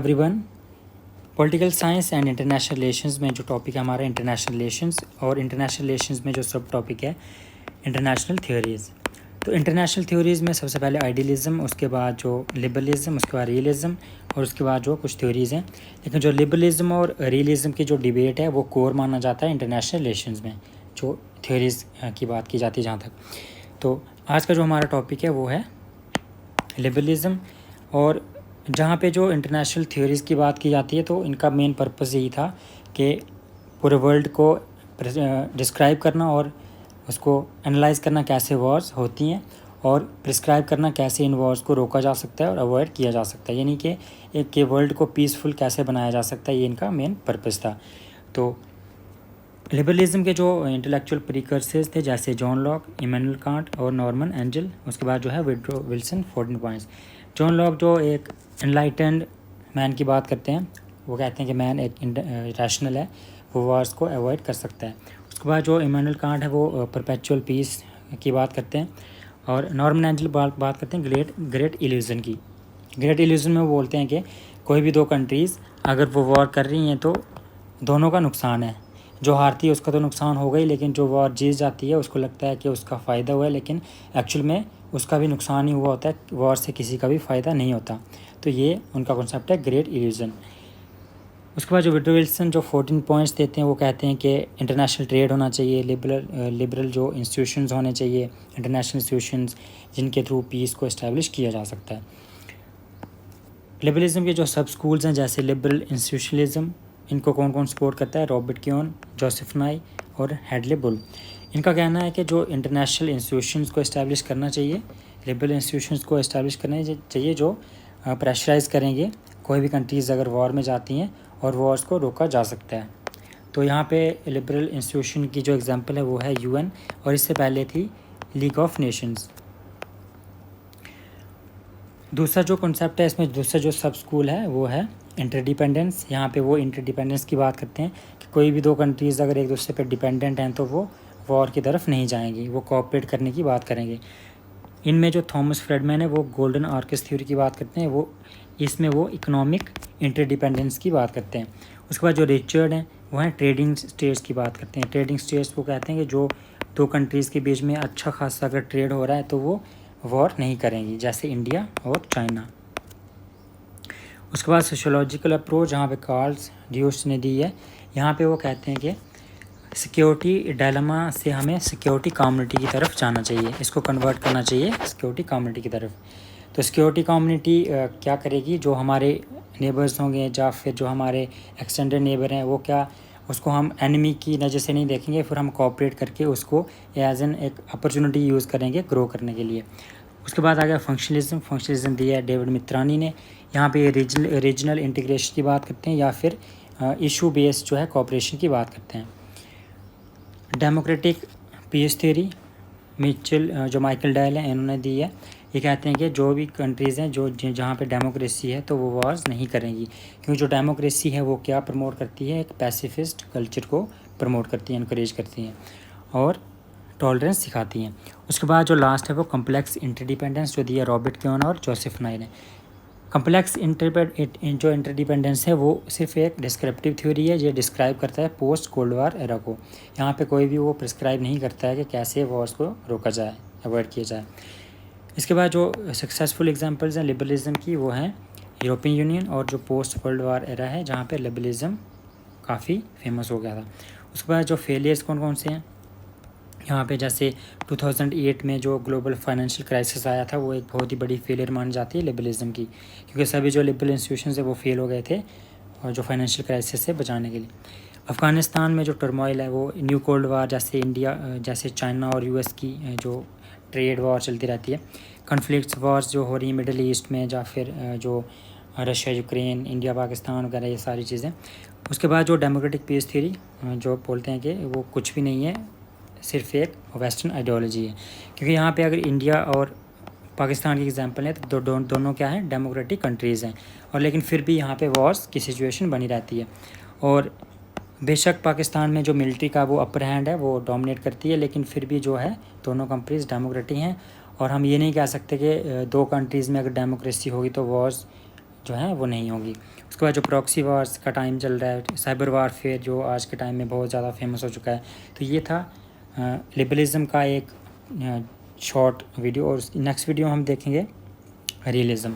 Everyone, political science and international relations में जो topic है हमारा इंटरनेशनल रिलेशंस, और इंटरनेशनल रिलेशंस में जो सब टॉपिक है इंटरनेशनल थ्योरीज़। तो इंटरनेशनल थ्योरीज़ में सबसे पहले आइडियलिज़म, उसके बाद जो लिबरलिज़म, उसके बाद रियलिज़म, और उसके बाद जो कुछ थ्योरीज़ हैं। लेकिन जो लिबरलिज़म और रियलिज़म की जो डिबेट है वो कोर माना जाता है इंटरनेशनल रिलेशंस में, जो थ्योरीज़ की बात की जाती है जहाँ तक। तो आज का जो हमारा टॉपिक है वो है लिबरलिज़म, और जहाँ पे जो इंटरनेशनल थ्योरीज़ की बात की जाती है तो इनका मेन पर्पस यही था कि पूरे वर्ल्ड को डिस्क्राइब करना और उसको एनालाइज़ करना कैसे वॉर्स होती हैं, और प्रिस्क्राइब करना कैसे इन वॉर्स को रोका जा सकता है और अवॉइड किया जा सकता है, यानी कि एक के वर्ल्ड को पीसफुल कैसे बनाया जा सकता है, ये इनका मेन पर्पस था। तो लिबरलिज़म के जो इंटेलेक्चुअल प्रीकर्सर्स थे जैसे जॉन लॉक, इमैनुअल कांट और नॉर्मन एंजल, उसके बाद जो है Woodrow Wilson 14 points. John Locke जो एक एनलाइटेंड मैन की बात करते हैं, वो कहते हैं कि मैन एक रैशनल है, वो वॉर्स को अवॉइड कर सकता है। उसके बाद जो इमैनुअल कांट है वो परपेचुअल पीस की बात करते हैं, और नॉर्मन एंजल बात करते हैं ग्रेट इल्यूज़न की। ग्रेट इल्यूज़न में वो बोलते हैं कि कोई भी दो कंट्रीज़ अगर वो वॉर कर रही हैं तो दोनों का नुकसान है, जो हारती है उसका तो नुकसान होगा ही, लेकिन जो वॉर जीत जाती है उसको लगता है कि उसका फ़ायदा हुआ है, लेकिन एक्चुअल में उसका भी नुकसान ही हुआ होता है, वॉर से किसी का भी फ़ायदा नहीं होता। तो ये उनका कॉन्सेप्ट है ग्रेट इल्यूज़न। उसके बाद जो वुडरो विल्सन जो 14 पॉइंट्स देते हैं, वो कहते हैं कि इंटरनेशनल ट्रेड होना चाहिए, लिबरल जो इंस्टीट्यूशंस होने चाहिए, इंटरनेशनल इंस्टीट्यूशंस जिनके थ्रू पीस को इस्टेब्लिश किया जा सकता है। लिबरलिज्म के जो सब स्कूल्स हैं जैसे लिबरल इंस्टीट्यूशनलिज्म, इनको कौन कौन सपोर्ट करता है? रॉबर्ट क्योन, जोसेफ नाई और हेडले बुल। इनका कहना है कि जो इंटरनेशनल इंस्टीट्यूशंस को इस्टेब्लिश करना चाहिए, लिबरल इंस्टीट्यूशंस को इस्टेब्लिश करना चाहिए जो प्रेशराइज करेंगे कोई भी कंट्रीज़ अगर वॉर में जाती हैं, और वॉर्स को रोका जा सकता है। तो यहाँ पे लिबरल इंस्टीट्यूशन की जो एग्जांपल है वो है यूएन, और इससे पहले थी लीग ऑफ नेशंस। दूसरा जो कॉन्सेप्ट है इसमें, दूसरा जो सब स्कूल है वो है इंटरडिपेंडेंस। यहाँ पे वो इंटरडिपेंडेंस की बात करते हैं कि कोई भी दो कंट्रीज़ अगर एक दूसरे पे डिपेंडेंट हैं तो वो वॉर की तरफ नहीं जाएंगी, वो कोऑपरेट करने की बात करेंगे। इनमें जो थॉमस फ्रेडमैन है वो गोल्डन आर्कस थ्योरी की बात करते हैं, वो इसमें वो इकोनॉमिक इंटरडिपेंडेंस की बात करते हैं। उसके बाद जो रिचर्ड हैं वो हैं ट्रेडिंग स्टेट्स की बात करते हैं। ट्रेडिंग स्टेट्स वो कहते हैं कि जो दो कंट्रीज़ के बीच में अच्छा खासा अगर ट्रेड हो रहा है तो वो वॉर नहीं करेंगी, जैसे इंडिया और चाइना। उसके बाद सोशियोलॉजिकल अप्रोच जहाँ पे कार्ल्स ड्यूस ने दी है, यहाँ पे वो कहते हैं कि सिक्योरिटी डायलेमा से हमें सिक्योरिटी कम्युनिटी की तरफ जाना चाहिए, इसको कन्वर्ट करना चाहिए सिक्योरिटी कम्युनिटी की तरफ। तो सिक्योरिटी कम्युनिटी क्या करेगी? जो हमारे नेबर्स होंगे या फिर जो हमारे एक्सटेंडेड नेबर हैं, वो क्या उसको हम एनिमी की नज़र से नहीं देखेंगे, फिर हम कोऑपरेट करके उसको एज एन एक अपॉर्चुनिटी यूज़ करेंगे ग्रो करने के लिए। उसके बाद आ गया फंक्शनलिज्म दिया है डेविड मित्रानी ने। यहाँ पे रीजनल इंटीग्रेशन की बात करते हैं, या फिर इशू बेस्ड जो है कोऑपरेशन की बात करते हैं। डेमोक्रेटिक पीस थ्योरी जो माइकल डायल है इन्होंने दी है। ये कहते हैं कि जो भी कंट्रीज़ हैं जो जहाँ पे डेमोक्रेसी है तो वो वॉर्स नहीं करेंगी, क्योंकि जो डेमोक्रेसी है वो क्या प्रमोट करती है? एक पैसिफिस्ट कल्चर को प्रमोट करती हैं, इनकरेज करती हैं और टॉलरेंस सिखाती हैं। उसके बाद जो लास्ट है वो कम्प्लेक्स इंटरडिपेंडेंस जो दिया रॉबर्ट क्योन और जोसेफ नाई ने। कम्प्लेक्स जो इंटरडिपेंडेंस है वो सिर्फ एक डिस्क्रिप्टिव थ्योरी है, ये डिस्क्राइब करता है पोस्ट कोल्ड वार एरा को। यहाँ पे कोई भी वो प्रिस्क्राइब नहीं करता है कि कैसे वॉर्स को रोका जाए, अवॉइड किया जाए। इसके बाद जो सक्सेसफुल एग्जांपल्स हैं लिबरलिज्म की वो हैं यूरोपियन यूनियन और जो पोस्ट वर्ल्ड वार एरा है, जहाँ पे लिबरलिज्म काफ़ी फेमस हो गया था। उसके बाद जो फेलियर्स कौन कौन से हैं यहाँ पे, जैसे 2008 में जो ग्लोबल फाइनेंशियल क्राइसिस आया था वो एक बहुत ही बड़ी फेलियर मानी जाती है लिबरलिज्म की, क्योंकि सभी जो लिबरल इंस्टीट्यूशंस है वो फेल हो गए थे और जो फाइनेंशियल क्राइसिस से बचाने के लिए। अफ़गानिस्तान में जो टर्मोइल है वो न्यू कोल्ड वार, जैसे चाइना और यूएस की जो ट्रेड वॉर चलती रहती है, कन्फ्लिक्ट्स वॉर्स जो हो रही है मिडल ईस्ट में, या फिर जो रशिया यूक्रेन, इंडिया पाकिस्तान वगैरह, ये सारी चीज़ें। उसके बाद जो डेमोक्रेटिक पीस थ्योरी जो बोलते हैं कि वो कुछ भी नहीं है, सिर्फ एक वेस्टर्न आइडियोलॉजी है, क्योंकि यहाँ पे अगर इंडिया और पाकिस्तान की एग्जांपल है तो दोनों क्या हैं? डेमोक्रेटिक कंट्रीज़ हैं, और लेकिन फिर भी यहाँ पे वॉर्स की सिचुएशन बनी रहती है। और बेशक पाकिस्तान में जो मिलिट्री का वो अपर हैंड है वो डोमिनेट करती है, लेकिन फिर भी जो है दोनों कंट्रीज़ डेमोक्रेटिक हैं, और हम ये नहीं कह सकते कि दो कंट्रीज़ में अगर डेमोक्रेसी होगी तो वॉर्स जो है वो नहीं होगी। उसके बाद जो प्रॉक्सी वार्स का टाइम चल रहा है, साइबर वारफेयर जो आज के टाइम में बहुत ज़्यादा फेमस हो चुका है। तो ये था लिबरलिज़म का एक शॉर्ट वीडियो, और नेक्स्ट वीडियो हम देखेंगे रियलिज़म।